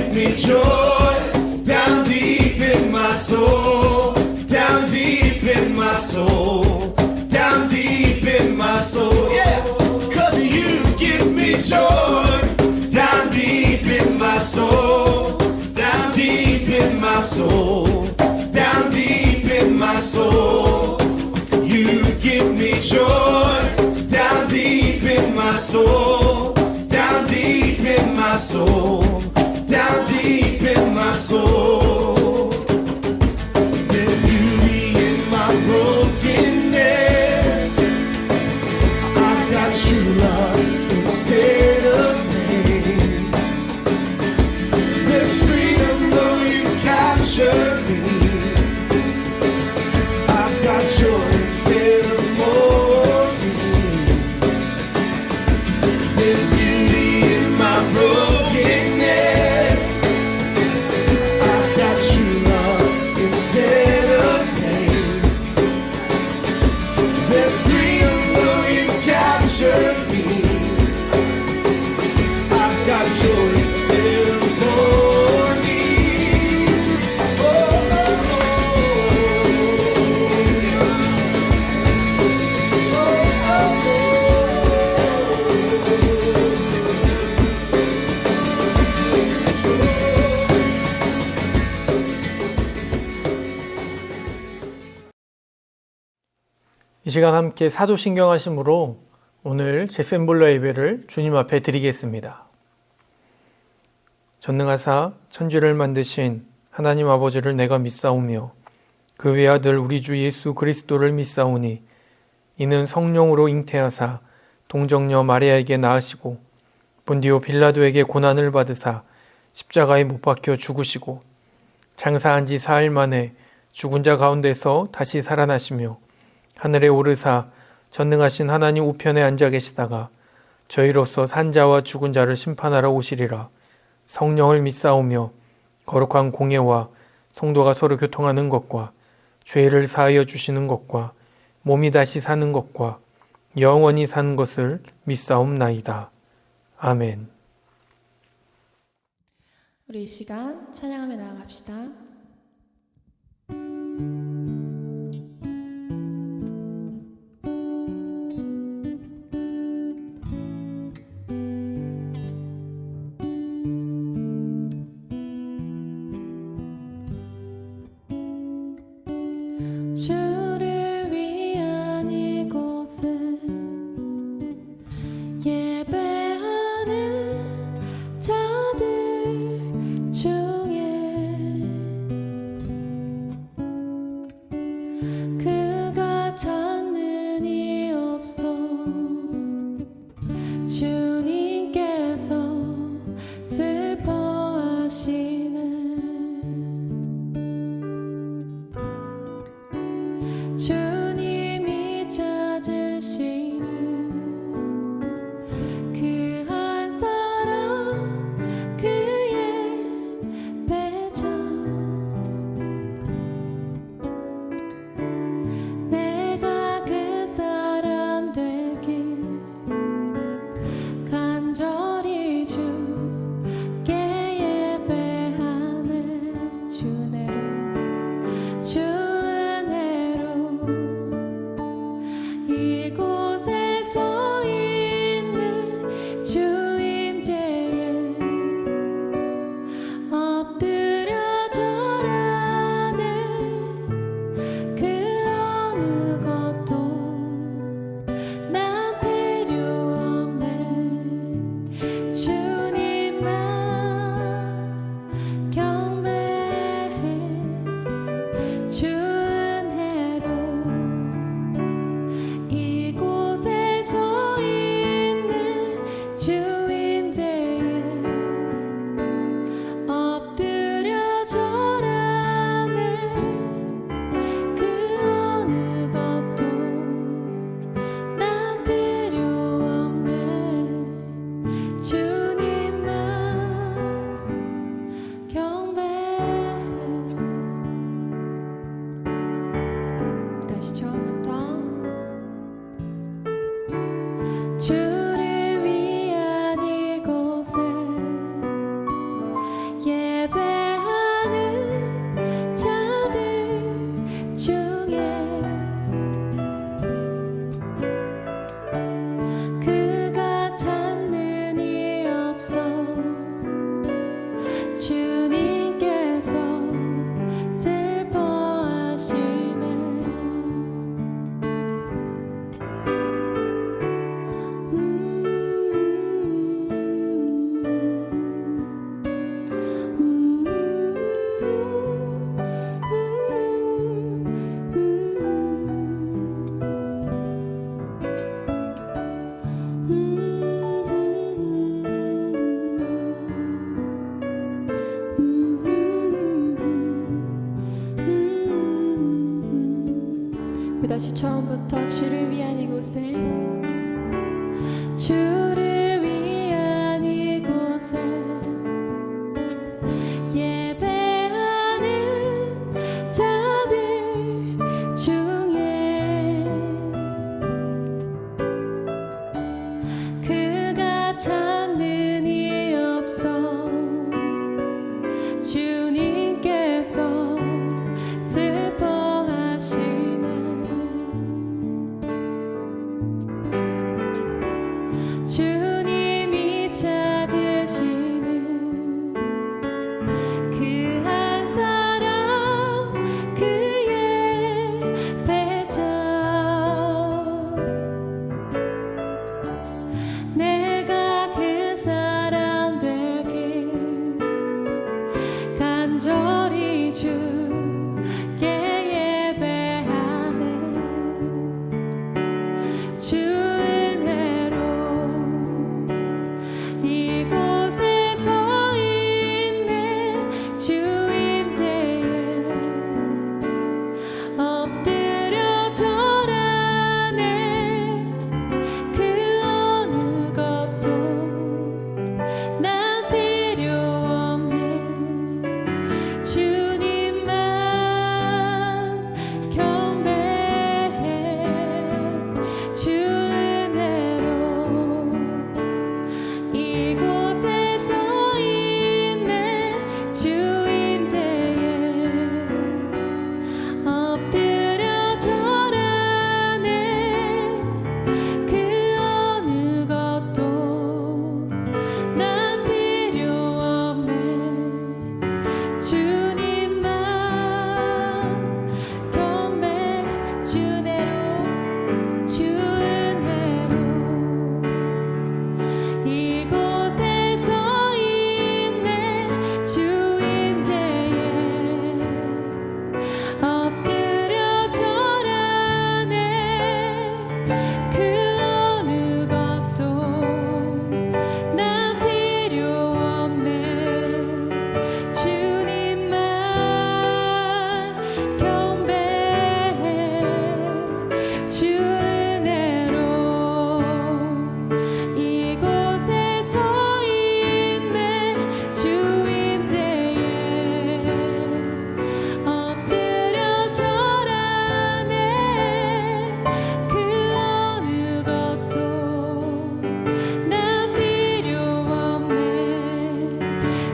give me joy down deep in my soul, down deep in my soul, down deep in my soul. Yeah, 'cause you give me joy down deep in my soul, down deep in my soul, down deep in my soul. You give me joy down deep in my soul, down deep in my soul, down deep in my soul. There's beauty in my brokenness. I've got true love instead of pain. There's freedom though you capture me. I've got joy instead of mourning. There's beauty in my brokenness. I've got true love instead of pain. There's freedom though you capture me. I've got joy instead of mourning. Oh, 이 시간 함께 사도신경 하심으로 오늘 제셈블러 예배를 주님 앞에 드리겠습니다. 전능하사 천지를 만드신 하나님 아버지를 내가 믿사오며 그 외아들 우리 주 예수 그리스도를 믿사오니 이는 성령으로 잉태하사 동정녀 마리아에게 낳으시고 본디오 빌라도에게 고난을 받으사 십자가에 못 박혀 죽으시고 장사한 지 사흘 만에 죽은 자 가운데서 다시 살아나시며 하늘에 오르사 전능하신 하나님 우편에 앉아 계시다가 저희로서 산 자와 죽은 자를 심판하러 오시리라. 성령을 믿사오며 거룩한 공예와 성도가 서로 교통하는 것과 죄를 사하여 주시는 것과 몸이 다시 사는 것과 영원히 사는 것을 믿사옵나이다. 아멘. 우리 이 시간 찬양하며 나아갑시다. 주를 위한 이곳은 예배하는 자들 중에 주님께서 슬퍼하시네. 우리 다시 처음부터 주를 위한 이곳에, 주를 위한 이곳에 예배하는 자들 중에 그가 찾는 이 없어. 주님께서 슬퍼하시네. 주님이 찾으시는 그 한 사람, 그의 배자. 내가 그 사람 되길 간절히 주께 예배하네. 주 은혜로 이곳에 서 있네. 주 임재에 엎드려 절하네. 그 어느 것도 난 필요 없네. 주님만 경배해. 주 은혜로 이곳에 서 있네. 주 임재에 엎드려 절하네. 그 어느 것도 난 필요 없네. 주님만 경배. 주 은혜로, 주 은혜로 이곳에 서 있네. 주 임재에 엎드려 절하네. 그 어느 것도 난 필요 없네. 주님만 경배해. 주 은혜로 이곳에 서 있네. 주 임재에 엎드려 절하네. 그 어느 것도 난 필요 없네.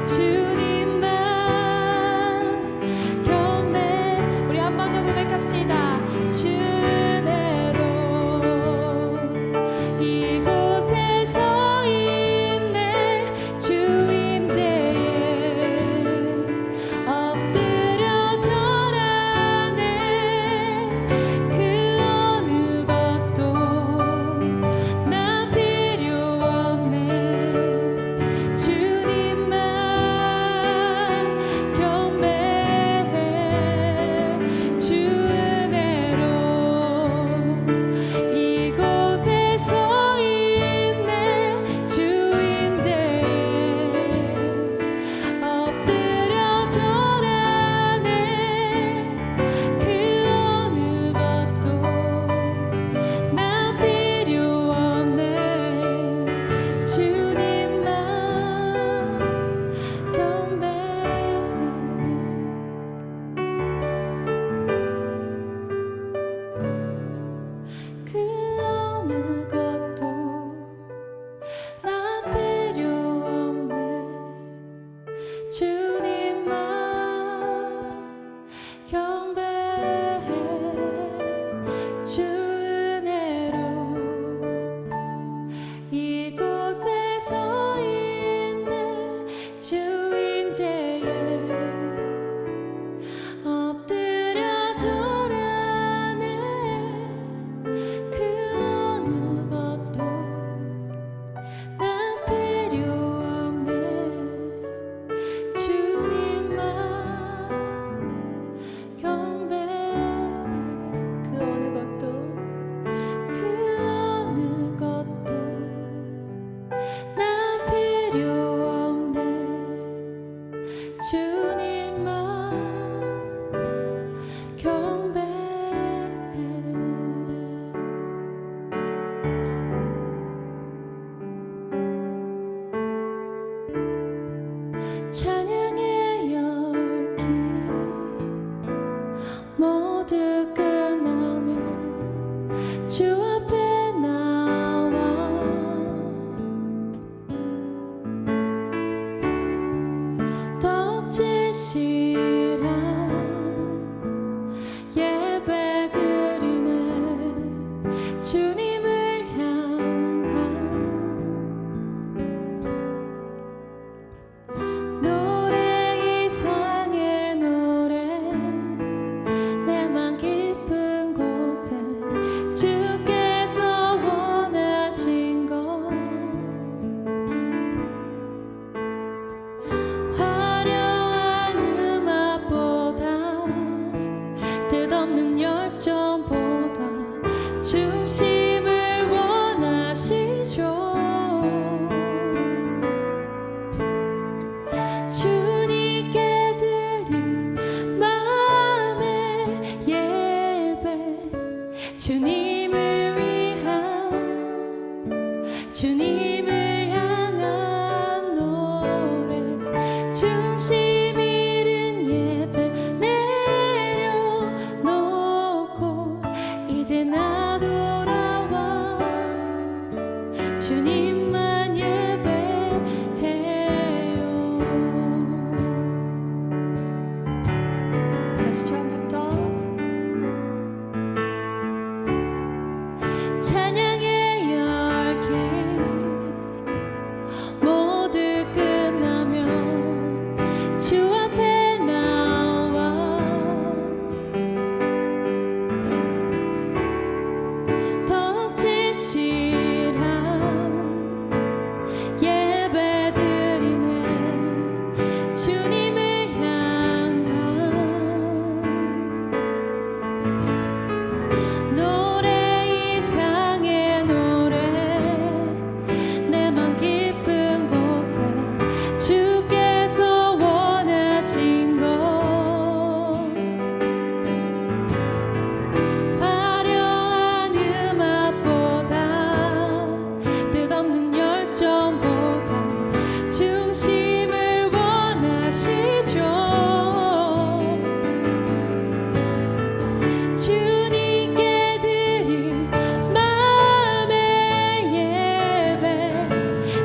주님만 경배. 우리 한 번 더 고백합시다. 주 은혜로 이곳에 서 있네. 주 임재에 엎드려 절하네. 그 어느 것도 난 필요 없네. 주님만 경배해. 주 은혜로 이곳에 서 있네. 주 임재에 엎드려 절하네. 그 어느 것도 난 필요 없네. 주님만 경배해. 그 어느 것도 난 필요 없네. 주님만 경배해. 주 은혜로 이곳에 서 있네. 주 임재 주님만 경배해. 찬양의 열기 모두 끝나면 주 앞에 나와 덕지시란 예배 드리네. 주님을 향한 노래 이상의 노래 내 맘 깊은 곳에 주께서 원하신 것 화려한 음악보다 뜻없는 열정보다 중심을 원하시죠. 주님께 드린 마음의 예배 주님을 위한 주님을 향한 노래 중심 잃은 예배 내려놓고 이제 나 돌아와 주님만 예배해요. 다시 처음부터 찬양의 열기 모두 끝나면 주 앞에 나와 덕지시란 예배 드리네. 주님을 향한 노래 이상의 노래 내 맘 깊은 곳에 주께서 원하신 것 화려한 음악보다 뜻없는 열정보다 중심을 원하시죠. 주님께 드릴 마음의 예배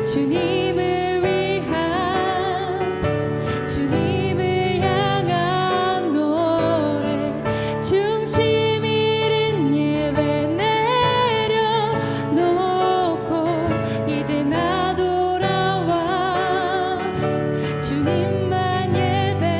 주님을 위한 주님을 향한 노래 중심 잃은 예배 내려놓고 이제 나 돌아와 주님만 예배해요.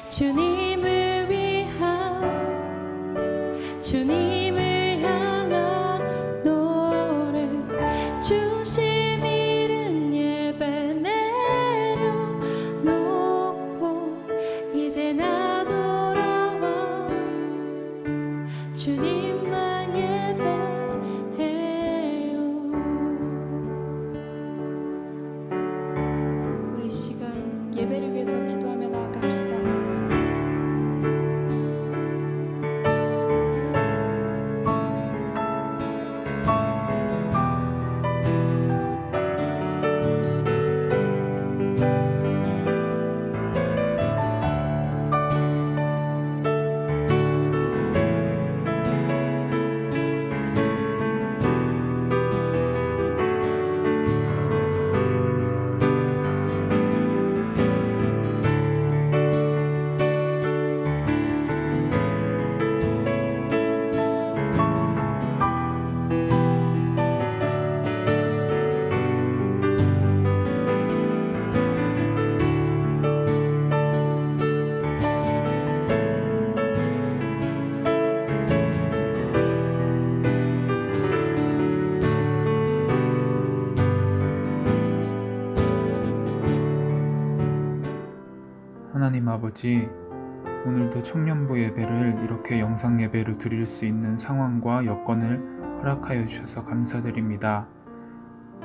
주님을 위한 주님을 향한 노래 주심 잃은 예배 내려놓고 이제 나 돌아와 주님만 예배해요. 우리 이 시간 예배를 위해서 기도하며 나아갑시다. 하나님 아버지, 오늘도 청년부 예배를 이렇게 영상 예배로 드릴 수 있는 상황과 여건을 허락하여 주셔서 감사드립니다.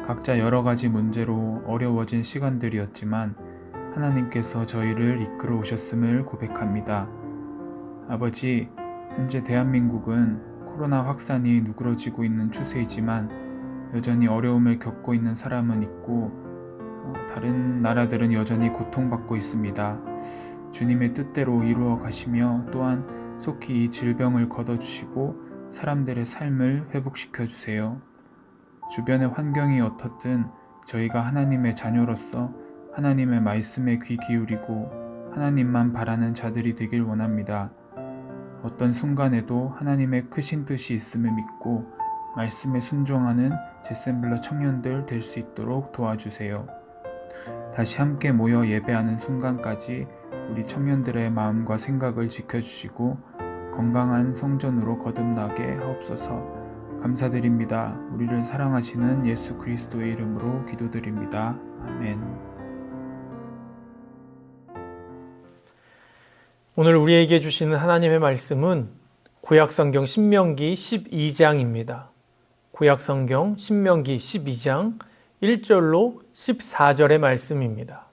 각자 여러 가지 문제로 어려워진 시간들이었지만 하나님께서 저희를 이끌어 오셨음을 고백합니다. 아버지, 현재 대한민국은 코로나 확산이 누그러지고 있는 추세이지만 여전히 어려움을 겪고 있는 사람은 있고 다른 나라들은 여전히 고통받고 있습니다. 주님의 뜻대로 이루어 가시며 또한 속히 이 질병을 걷어주시고 사람들의 삶을 회복시켜 주세요. 주변의 환경이 어떻든 저희가 하나님의 자녀로서 하나님의 말씀에 귀 기울이고 하나님만 바라는 자들이 되길 원합니다. 어떤 순간에도 하나님의 크신 뜻이 있음을 믿고 말씀에 순종하는 제샘블러 청년들 될 수 있도록 도와주세요. 다시 함께 모여 예배하는 순간까지 우리 청년들의 마음과 생각을 지켜주시고 건강한 성전으로 거듭나게 하옵소서. 감사드립니다. 우리를 사랑하시는 예수 그리스도의 이름으로 기도드립니다. 아멘. 오늘 우리에게 주시는 하나님의 말씀은 구약성경 신명기 12장입니다. 구약성경 신명기 12장 1절로 14절의 말씀입니다.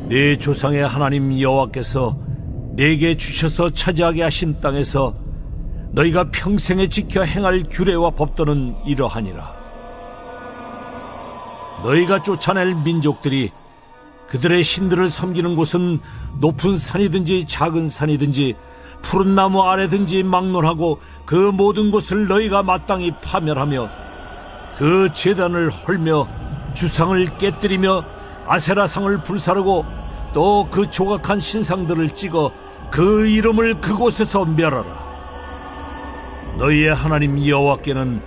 네 조상의 하나님 여호와께서 네게 주셔서 차지하게 하신 땅에서 너희가 평생에 지켜 행할 규례와 법도는 이러하니라. 너희가 쫓아낼 민족들이 그들의 신들을 섬기는 곳은 높은 산이든지 작은 산이든지 푸른 나무 아래든지 막론하고 그 모든 곳을 너희가 마땅히 파멸하며 그 제단을 헐며 주상을 깨뜨리며 아세라상을 불사르고 또 그 조각한 신상들을 찍어 그 이름을 그곳에서 멸하라. 너희의 하나님 여호와께는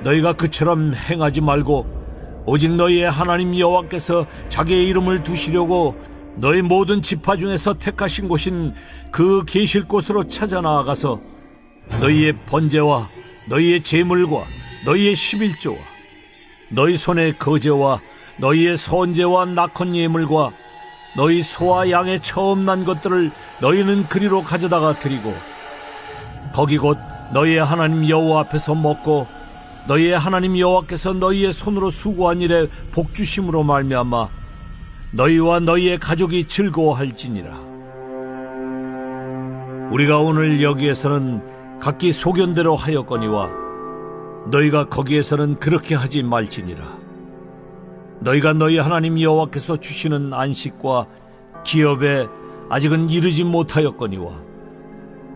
너희가 그처럼 행하지 말고 오직 너희의 하나님 여호와께서 자기의 이름을 두시려고 너희 모든 지파 중에서 택하신 곳인 그 계실 곳으로 찾아 나아가서 너희의 번제와 너희의 제물과 너희의 11조와 너희 손의 거제와 너희의 선제와 낙헌 예물과 너희 소와 양의 처음 난 것들을 너희는 그리로 가져다가 드리고 거기 곧 너희의 하나님 여호와 앞에서 먹고 너희의 하나님 여호와께서 너희의 손으로 수고한 일에 복주심으로 말미암아 너희와 너희의 가족이 즐거워할지니라. 우리가 오늘 여기에서는 각기 소견대로 하였거니와 너희가 거기에서는 그렇게 하지 말지니라. 너희가 너희 하나님 여호와께서 주시는 안식과 기업에 아직은 이르지 못하였거니와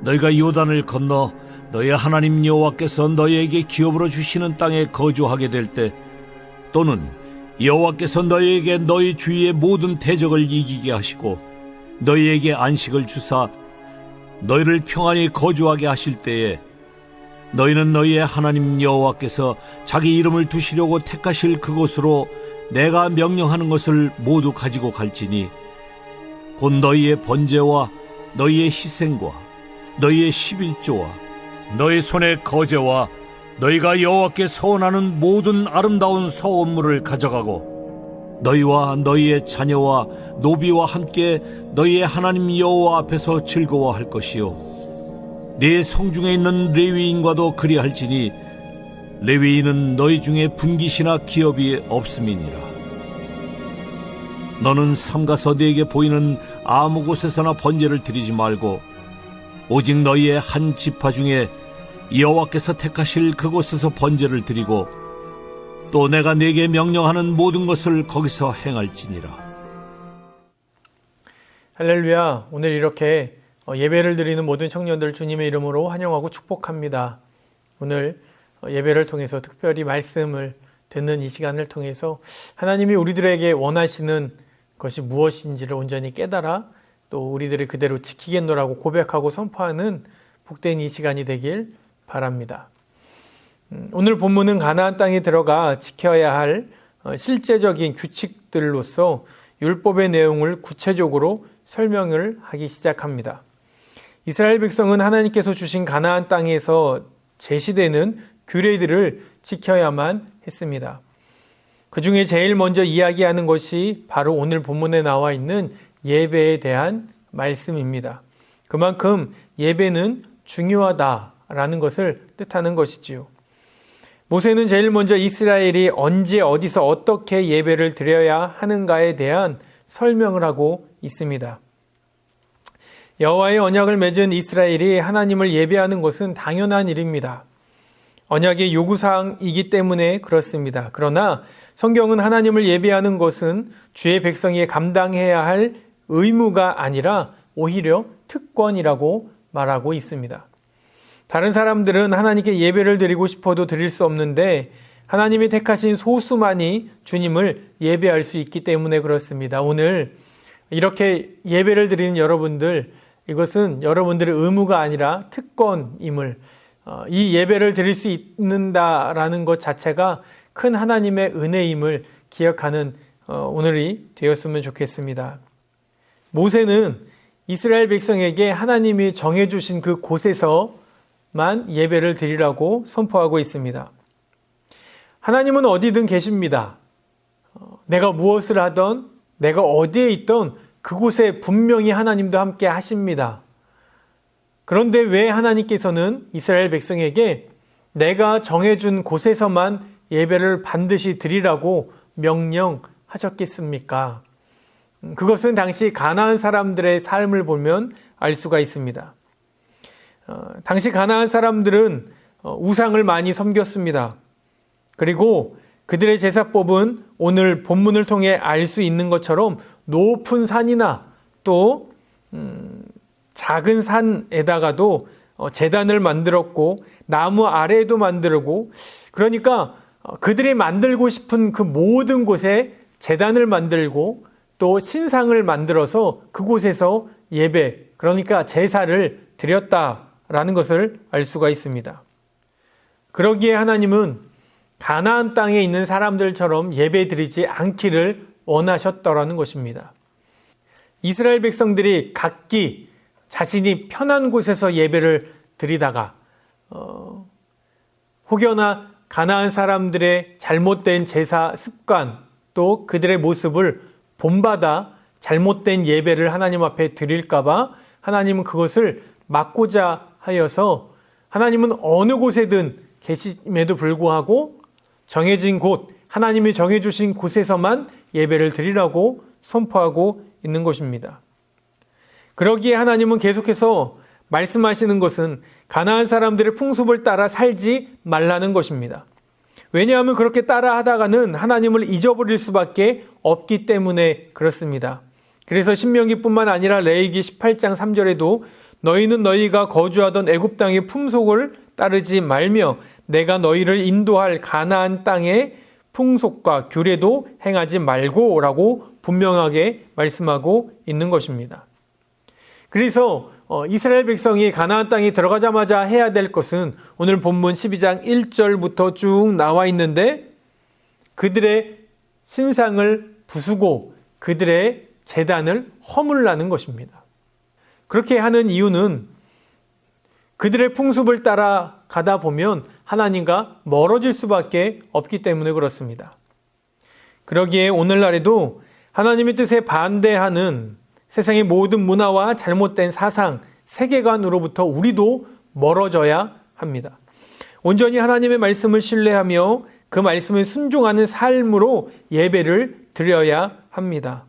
너희가 요단을 건너 너희 하나님 여호와께서 너희에게 기업으로 주시는 땅에 거주하게 될 때 또는 여호와께서 너희에게 너희 주위의 모든 대적을 이기게 하시고 너희에게 안식을 주사 너희를 평안히 거주하게 하실 때에 너희는 너희의 하나님 여호와께서 자기 이름을 두시려고 택하실 그곳으로 내가 명령하는 것을 모두 가지고 갈지니 곧 너희의 번제와 너희의 희생과 너희의 11조와 너희 손의 거제와 너희가 여호와께 서원하는 모든 아름다운 서원물을 가져가고 너희와 너희의 자녀와 노비와 함께 너희의 하나님 여호와 앞에서 즐거워할 것이요 네 성중에 있는 레위인과도 그리할지니 레위인은 너희 중에 분깃이나 기업이 없음이니라. 너는 삼가서 네게 보이는 아무 곳에서나 번제를 드리지 말고 오직 너희의 한 지파 중에 여호와께서 택하실 그곳에서 번제를 드리고 또 내가 네게 명령하는 모든 것을 거기서 행할지니라. 할렐루야. 오늘 이렇게 예배를 드리는 모든 청년들 주님의 이름으로 환영하고 축복합니다. 오늘 예배를 통해서 특별히 말씀을 듣는 이 시간을 통해서 하나님이 우리들에게 원하시는 것이 무엇인지를 온전히 깨달아 또 우리들이 그대로 지키겠노라고 고백하고 선포하는 복된 이 시간이 되길 바랍니다. 오늘 본문은 가나안 땅에 들어가 지켜야 할 실제적인 규칙들로서 율법의 내용을 구체적으로 설명을 하기 시작합니다. 이스라엘 백성은 하나님께서 주신 가나안 땅에서 제시되는 규례들을 지켜야만 했습니다. 그 중에 제일 먼저 이야기하는 것이 바로 오늘 본문에 나와 있는 예배에 대한 말씀입니다. 그만큼 예배는 중요하다라는 것을 뜻하는 것이지요. 모세는 제일 먼저 이스라엘이 언제 어디서 어떻게 예배를 드려야 하는가에 대한 설명을 하고 있습니다. 여호와의 언약을 맺은 이스라엘이 하나님을 예배하는 것은 당연한 일입니다. 언약의 요구사항이기 때문에 그렇습니다. 그러나 성경은 하나님을 예배하는 것은 주의 백성이 감당해야 할 의무가 아니라 오히려 특권이라고 말하고 있습니다. 다른 사람들은 하나님께 예배를 드리고 싶어도 드릴 수 없는데 하나님이 택하신 소수만이 주님을 예배할 수 있기 때문에 그렇습니다. 오늘 이렇게 예배를 드리는 여러분들, 이것은 여러분들의 의무가 아니라 특권임을, 이 예배를 드릴 수 있는다라는 것 자체가 큰 하나님의 은혜임을 기억하는 오늘이 되었으면 좋겠습니다. 모세는 이스라엘 백성에게 하나님이 정해주신 그 곳에서만 예배를 드리라고 선포하고 있습니다. 하나님은 어디든 계십니다. 내가 무엇을 하던, 내가 어디에 있던 그곳에 분명히 하나님도 함께 하십니다. 그런데 왜 하나님께서는 이스라엘 백성에게 내가 정해준 곳에서만 예배를 반드시 드리라고 명령하셨겠습니까? 그것은 당시 가나안 사람들의 삶을 보면 알 수가 있습니다. 당시 가나안 사람들은 우상을 많이 섬겼습니다. 그리고 그들의 제사법은 오늘 본문을 통해 알 수 있는 것처럼 높은 산이나 또 작은 산에다가도 제단을 만들었고 나무 아래에도 만들고, 그러니까 그들이 만들고 싶은 그 모든 곳에 제단을 만들고 또 신상을 만들어서 그곳에서 예배, 그러니까 제사를 드렸다라는 것을 알 수가 있습니다. 그러기에 하나님은 가나안 땅에 있는 사람들처럼 예배 드리지 않기를 원하셨더라는 것입니다. 이스라엘 백성들이 각기 자신이 편한 곳에서 예배를 드리다가 혹여나 가나안 사람들의 잘못된 제사 습관 또 그들의 모습을 본받아 잘못된 예배를 하나님 앞에 드릴까 봐 하나님은 그것을 막고자 하여서 하나님은 어느 곳에든 계심에도 불구하고 정해진 곳, 하나님이 정해주신 곳에서만 예배를 드리라고 선포하고 있는 것입니다. 그러기에 하나님은 계속해서 말씀하시는 것은 가나안 사람들의 풍습을 따라 살지 말라는 것입니다. 왜냐하면 그렇게 따라 하다가는 하나님을 잊어버릴 수밖에 없기 때문에 그렇습니다. 그래서 신명기뿐만 아니라 레위기 18장 3절에도 너희는 너희가 거주하던 애굽 땅의 풍속을 따르지 말며 내가 너희를 인도할 가나안 땅의 풍속과 규례도 행하지 말고 라고 분명하게 말씀하고 있는 것입니다. 그래서 이스라엘 백성이 가나안 땅에 들어가자마자 해야 될 것은 오늘 본문 12장 1절부터 쭉 나와 있는데 그들의 신상을 부수고 그들의 제단을 허물라는 것입니다. 그렇게 하는 이유는 그들의 풍습을 따라 가다 보면 하나님과 멀어질 수밖에 없기 때문에 그렇습니다. 그러기에 오늘날에도 하나님의 뜻에 반대하는 세상의 모든 문화와 잘못된 사상, 세계관으로부터 우리도 멀어져야 합니다. 온전히 하나님의 말씀을 신뢰하며 그 말씀에 순종하는 삶으로 예배를 드려야 합니다.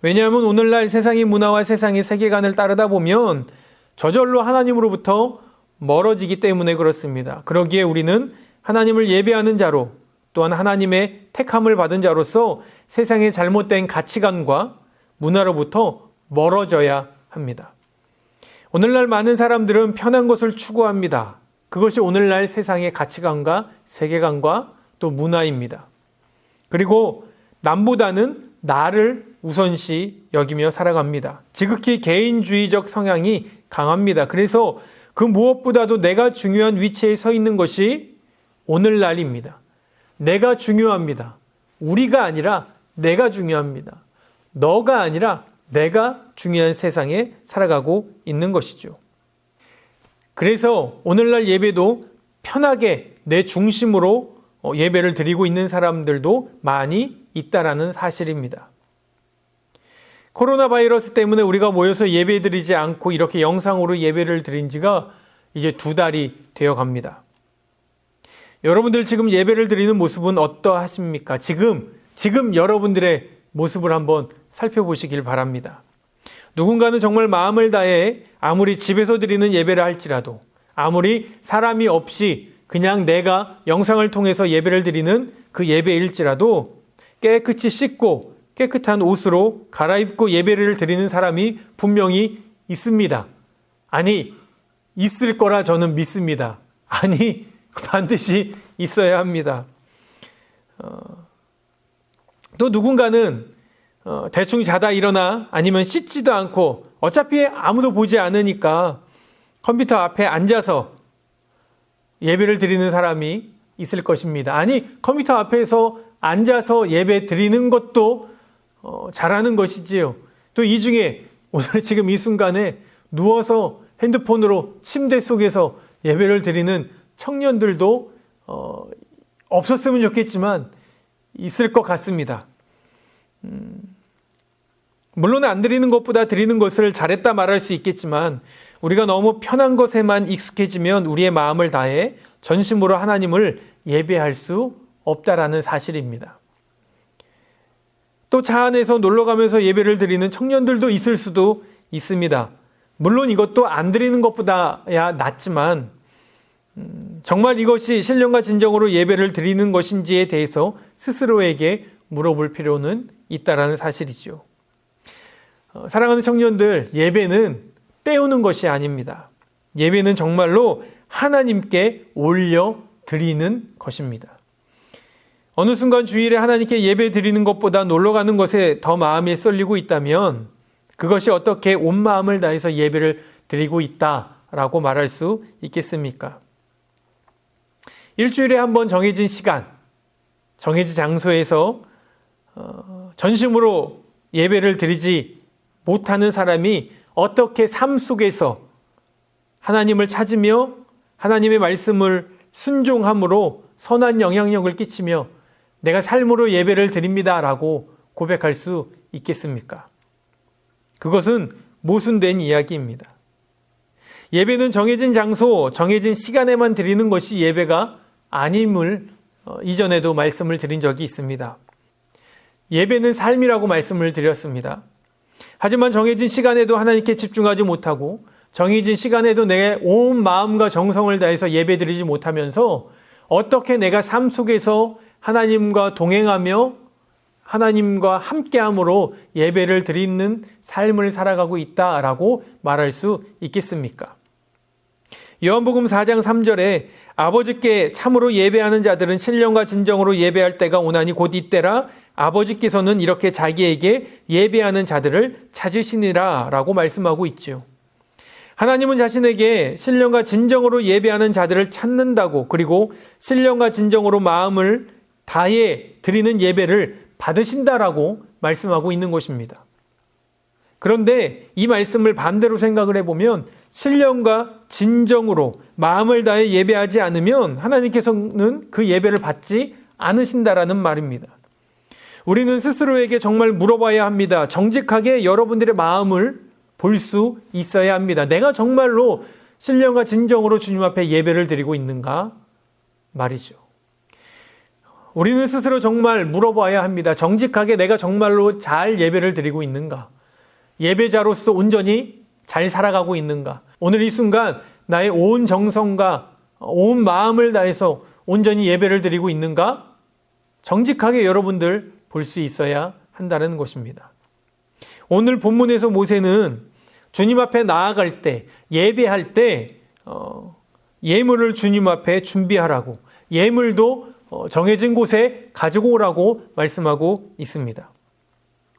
왜냐하면 오늘날 세상의 문화와 세상의 세계관을 따르다 보면 저절로 하나님으로부터 멀어지기 때문에 그렇습니다. 그러기에 우리는 하나님을 예배하는 자로 또한 하나님의 택함을 받은 자로서 세상의 잘못된 가치관과 문화로부터 멀어져야 합니다. 오늘날 많은 사람들은 편한 것을 추구합니다. 그것이 오늘날 세상의 가치관과 세계관과 또 문화입니다. 그리고 남보다는 나를 우선시 여기며 살아갑니다. 지극히 개인주의적 성향이 강합니다. 그래서 그 무엇보다도 내가 중요한 위치에 서 있는 것이 오늘날입니다. 내가 중요합니다. 우리가 아니라 내가 중요합니다. 너가 아니라 내가 중요한 세상에 살아가고 있는 것이죠. 그래서 오늘날 예배도 편하게 내 중심으로 예배를 드리고 있는 사람들도 많이 있다라는 사실입니다. 코로나 바이러스 때문에 우리가 모여서 예배 드리지 않고 이렇게 영상으로 예배를 드린 지가 이제 2달이 되어 갑니다. 여러분들 지금 예배를 드리는 모습은 어떠하십니까? 지금 여러분들의 모습을 한번 살펴보시길 바랍니다. 누군가는 정말 마음을 다해 아무리 집에서 드리는 예배를 할지라도 아무리 사람이 없이 그냥 내가 영상을 통해서 예배를 드리는 그 예배일지라도 깨끗이 씻고 깨끗한 옷으로 갈아입고 예배를 드리는 사람이 분명히 있습니다. 아니, 있을 거라 저는 믿습니다. 아니, 반드시 있어야 합니다. 또 누군가는 대충 자다 일어나 아니면 씻지도 않고 어차피 아무도 보지 않으니까 컴퓨터 앞에 앉아서 예배를 드리는 사람이 있을 것입니다. 아니, 컴퓨터 앞에서 앉아서 예배 드리는 것도 잘하는 것이지요. 또 이 중에 오늘 지금 이 순간에 누워서 핸드폰으로 침대 속에서 예배를 드리는 청년들도 없었으면 좋겠지만 있을 것 같습니다. 물론 안 드리는 것보다 드리는 것을 잘했다 말할 수 있겠지만 우리가 너무 편한 것에만 익숙해지면 우리의 마음을 다해 전심으로 하나님을 예배할 수 없다라는 사실입니다. 또 차 안에서 놀러 가면서 예배를 드리는 청년들도 있을 수도 있습니다. 물론 이것도 안 드리는 것보다야 낫지만 정말 이것이 신령과 진정으로 예배를 드리는 것인지에 대해서 스스로에게 물어볼 필요는 있다라는 사실이죠. 사랑하는 청년들, 예배는 때우는 것이 아닙니다. 예배는 정말로 하나님께 올려드리는 것입니다. 어느 순간 주일에 하나님께 예배 드리는 것보다 놀러 가는 것에 더 마음이 쏠리고 있다면 그것이 어떻게 온 마음을 다해서 예배를 드리고 있다라고 말할 수 있겠습니까? 일주일에 한 번 정해진 시간, 정해진 장소에서 전심으로 예배를 드리지 못하는 사람이 어떻게 삶 속에서 하나님을 찾으며 하나님의 말씀을 순종함으로 선한 영향력을 끼치며 내가 삶으로 예배를 드립니다라고 고백할 수 있겠습니까? 그것은 모순된 이야기입니다. 예배는 정해진 장소, 정해진 시간에만 드리는 것이 예배가 아님을 이전에도 말씀을 드린 적이 있습니다. 예배는 삶이라고 말씀을 드렸습니다. 하지만 정해진 시간에도 하나님께 집중하지 못하고 정해진 시간에도 내 온 마음과 정성을 다해서 예배 드리지 못하면서 어떻게 내가 삶 속에서 하나님과 동행하며 하나님과 함께함으로 예배를 드리는 삶을 살아가고 있다라고 말할 수 있겠습니까? 요한복음 4장 3절에 아버지께 참으로 예배하는 자들은 신령과 진정으로 예배할 때가 오나니 곧 이때라 아버지께서는 이렇게 자기에게 예배하는 자들을 찾으시니라 라고 말씀하고 있죠. 하나님은 자신에게 신령과 진정으로 예배하는 자들을 찾는다고, 그리고 신령과 진정으로 마음을 다해 드리는 예배를 받으신다라고 말씀하고 있는 것입니다. 그런데 이 말씀을 반대로 생각을 해보면 신령과 진정으로 마음을 다해 예배하지 않으면 하나님께서는 그 예배를 받지 않으신다라는 말입니다. 우리는 스스로에게 정말 물어봐야 합니다. 정직하게 여러분들의 마음을 볼 수 있어야 합니다. 내가 정말로 신령과 진정으로 주님 앞에 예배를 드리고 있는가 말이죠. 우리는 스스로 정말 물어봐야 합니다. 정직하게 내가 정말로 잘 예배를 드리고 있는가? 예배자로서 온전히 잘 살아가고 있는가? 오늘 이 순간 나의 온 정성과 온 마음을 다해서 온전히 예배를 드리고 있는가? 정직하게 여러분들 볼 수 있어야 한다는 것입니다. 오늘 본문에서 모세는 주님 앞에 나아갈 때, 예배할 때 예물을 주님 앞에 준비하라고, 예물도 정해진 곳에 가지고 오라고 말씀하고 있습니다.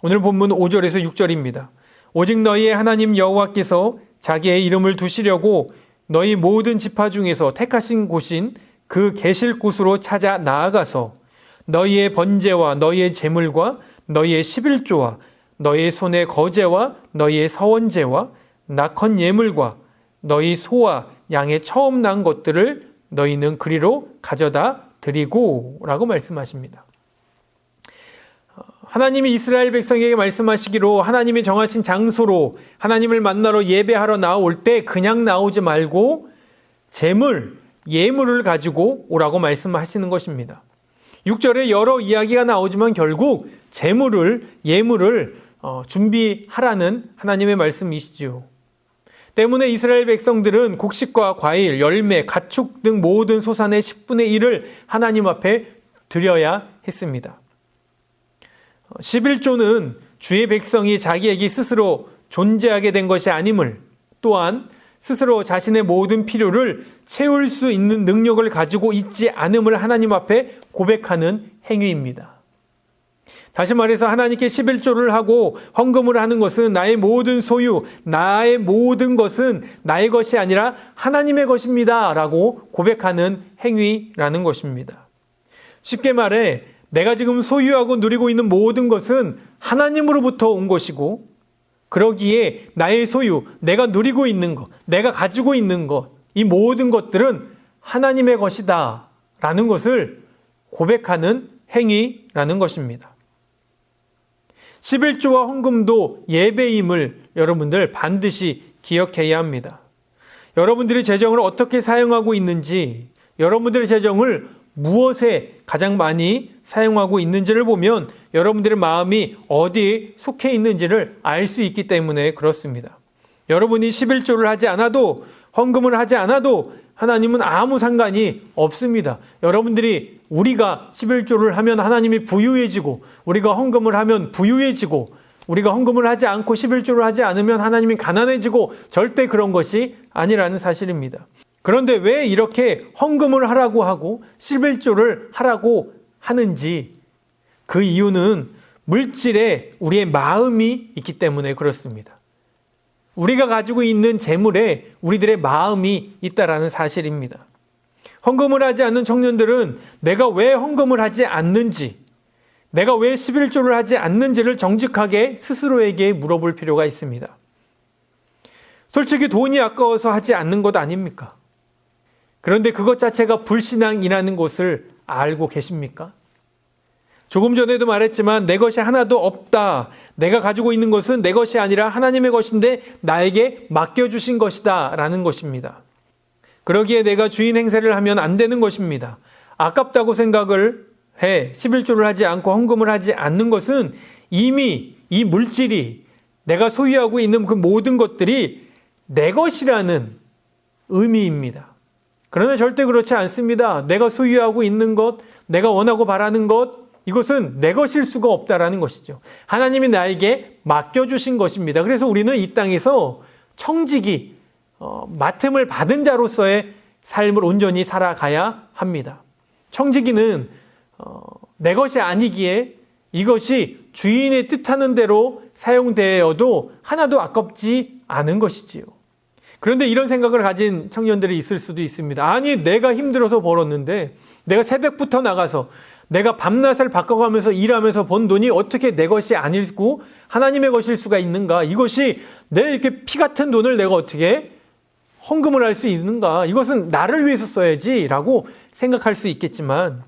오늘 본문 5절에서 6절입니다. 오직 너희의 하나님 여호와께서 자기의 이름을 두시려고 너희 모든 지파 중에서 택하신 곳인 그 계실 곳으로 찾아 나아가서 너희의 번제와 너희의 제물과 너희의 11조와 너희의 손의 거제와 너희의 서원제와 낙헌 예물과 너희 소와 양의 처음 난 것들을 너희는 그리로 가져다 드리고 라고 말씀하십니다. 하나님이 이스라엘 백성에게 말씀하시기로 하나님이 정하신 장소로 하나님을 만나러 예배하러 나올 때 그냥 나오지 말고 제물, 예물을 가지고 오라고 말씀하시는 것입니다. 6절에 여러 이야기가 나오지만 결국 제물을, 예물을 준비하라는 하나님의 말씀이시죠. 때문에 이스라엘 백성들은 곡식과 과일, 열매, 가축 등 모든 소산의 10분의 1을 하나님 앞에 드려야 했습니다. 11조는 주의 백성이 자기에게 스스로 존재하게 된 것이 아님을, 또한 스스로 자신의 모든 필요를 채울 수 있는 능력을 가지고 있지 않음을 하나님 앞에 고백하는 행위입니다. 다시 말해서 하나님께 11조를 하고 헌금을 하는 것은 나의 모든 소유, 나의 모든 것은 나의 것이 아니라 하나님의 것입니다 라고 고백하는 행위라는 것입니다. 쉽게 말해 내가 지금 소유하고 누리고 있는 모든 것은 하나님으로부터 온 것이고, 그러기에 나의 소유, 내가 누리고 있는 것, 내가 가지고 있는 것, 이 모든 것들은 하나님의 것이다 라는 것을 고백하는 행위라는 것입니다. 11조와 헌금도 예배임을 여러분들 반드시 기억해야 합니다. 여러분들이 재정을 어떻게 사용하고 있는지, 여러분들의 재정을 무엇에 가장 많이 사용하고 있는지를 보면 여러분들의 마음이 어디에 속해 있는지를 알 수 있기 때문에 그렇습니다. 여러분이 11조를 하지 않아도, 헌금을 하지 않아도 하나님은 아무 상관이 없습니다. 여러분들이 우리가 11조를 하면 하나님이 부유해지고, 우리가 헌금을 하면 부유해지고, 우리가 헌금을 하지 않고 11조를 하지 않으면 하나님이 가난해지고, 절대 그런 것이 아니라는 사실입니다. 그런데 왜 이렇게 헌금을 하라고 하고 11조를 하라고 하는지, 그 이유는 물질에 우리의 마음이 있기 때문에 그렇습니다. 우리가 가지고 있는 재물에 우리들의 마음이 있다라는 사실입니다. 헌금을 하지 않는 청년들은 내가 왜 헌금을 하지 않는지, 내가 왜 11조를 하지 않는지를 정직하게 스스로에게 물어볼 필요가 있습니다. 솔직히 돈이 아까워서 하지 않는 것 아닙니까? 그런데 그것 자체가 불신앙이라는 것을 알고 계십니까? 조금 전에도 말했지만 내 것이 하나도 없다. 내가 가지고 있는 것은 내 것이 아니라 하나님의 것인데 나에게 맡겨주신 것이다 라는 것입니다. 그러기에 내가 주인 행세를 하면 안 되는 것입니다. 아깝다고 생각을 해 11조를 하지 않고 헌금을 하지 않는 것은 이미 이 물질이, 내가 소유하고 있는 그 모든 것들이 내 것이라는 의미입니다. 그러나 절대 그렇지 않습니다. 내가 소유하고 있는 것, 내가 원하고 바라는 것, 이것은 내 것일 수가 없다라는 것이죠. 하나님이 나에게 맡겨주신 것입니다. 그래서 우리는 이 땅에서 청지기, 맡음을 받은 자로서의 삶을 온전히 살아가야 합니다. 청지기는 내 것이 아니기에 이것이 주인의 뜻하는 대로 사용되어도 하나도 아깝지 않은 것이지요. 그런데 이런 생각을 가진 청년들이 있을 수도 있습니다. 아니, 내가 힘들어서 벌었는데, 내가 새벽부터 나가서 내가 밤낮을 바꿔가면서 일하면서 번 돈이 어떻게 내 것이 아니고 하나님의 것일 수가 있는가? 이것이 내 이렇게 피 같은 돈을 내가 어떻게 헌금을 할 수 있는가? 이것은 나를 위해서 써야지 라고 생각할 수 있겠지만,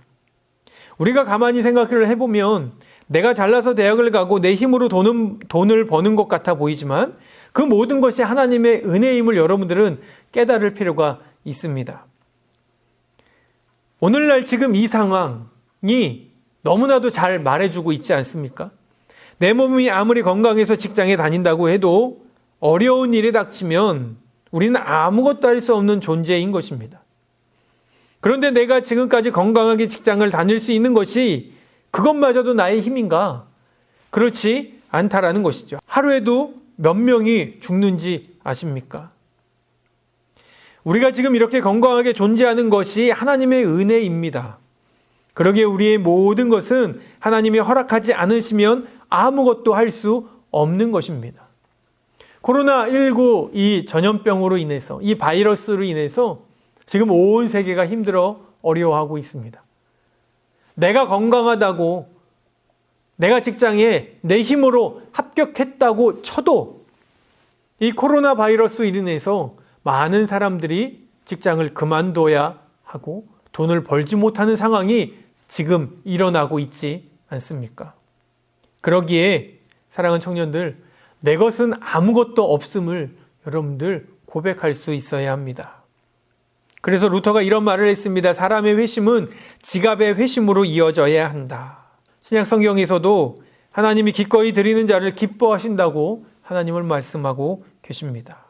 우리가 가만히 생각을 해보면 내가 잘나서 대학을 가고 내 힘으로 돈을 버는 것 같아 보이지만 그 모든 것이 하나님의 은혜임을 여러분들은 깨달을 필요가 있습니다. 오늘날 지금 이 상황이 너무나도 잘 말해주고 있지 않습니까? 내 몸이 아무리 건강해서 직장에 다닌다고 해도 어려운 일이 닥치면 우리는 아무것도 할 수 없는 존재인 것입니다. 그런데 내가 지금까지 건강하게 직장을 다닐 수 있는 것이 그것마저도 나의 힘인가? 그렇지 않다라는 것이죠. 하루에도 몇 명이 죽는지 아십니까? 우리가 지금 이렇게 건강하게 존재하는 것이 하나님의 은혜입니다. 그러기에 우리의 모든 것은 하나님이 허락하지 않으시면 아무것도 할 수 없는 것입니다. 코로나19 이 전염병으로 인해서, 이 바이러스로 인해서 지금 온 세계가 힘들어 어려워하고 있습니다. 내가 건강하다고, 내가 직장에 내 힘으로 합격했다고 쳐도 이 코로나 바이러스로 인해서 많은 사람들이 직장을 그만둬야 하고 돈을 벌지 못하는 상황이 지금 일어나고 있지 않습니까? 그러기에 사랑하는 청년들, 내 것은 아무것도 없음을 여러분들 고백할 수 있어야 합니다. 그래서 루터가 이런 말을 했습니다. 사람의 회심은 지갑의 회심으로 이어져야 한다. 신약 성경에서도 하나님이 기꺼이 드리는 자를 기뻐하신다고 하나님을 말씀하고 계십니다.